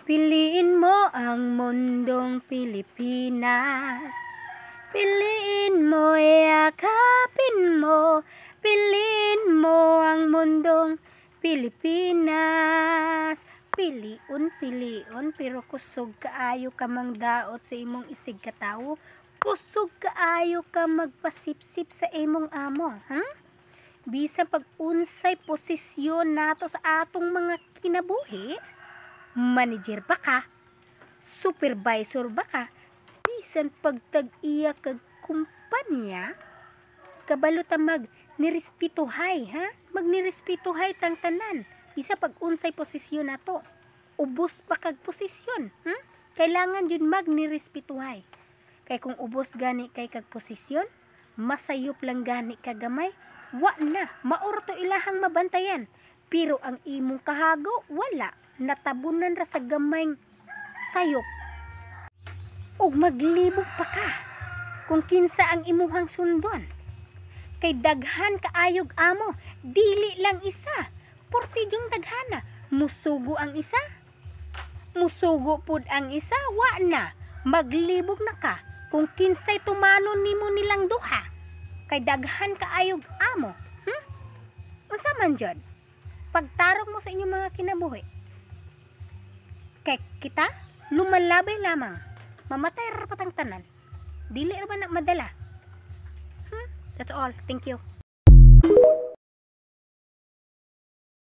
Piliin mo ang mundong Pilipinas. Piliin mo, yakapin mo. Piliin mo ang mundong Pilipinas. Pilion, pero kusog kaayo ka mang daot sa imong isig katawo. Kusog kaayo ka magpasipsip sa imong amo. Bisan pag-unsay posisyon nato sa atong mga kinabuhi, manager ba ka, supervisor ba ka, bisan pagtag-iya kag kumpanya, kabalo ta nirespetuhay, magnirespetuhay tang tanan. Bisan pag-unsay posisyon nato, ubos pa kag posisyon, kailangan jud magnirespetuhay. Kay kung ubos gani kay kag posisyon, masayop lang gani kagamay, wa na, maor to ilahang mabantayan. Pero ang imong kahago, wala, natabunan ra sa gamayng sayop. Ug maglibog pa ka kung kinsa ang imuhang sundon. Kay daghan kaayog amo, dili lang isa, portidyong daghana. Musugo ang isa, musugo pud ang isa, wa na, maglibog na ka kung kinsay tumanon nimo nilang duha. Kay daghan kaayog amo. Unsa man jud? Pagtarong mo sa inyong mga kinabuhi. Kay kita, lumalabay lamang. Mamatay ra patang tanan. Dili ra man na madala. That's all. Thank you.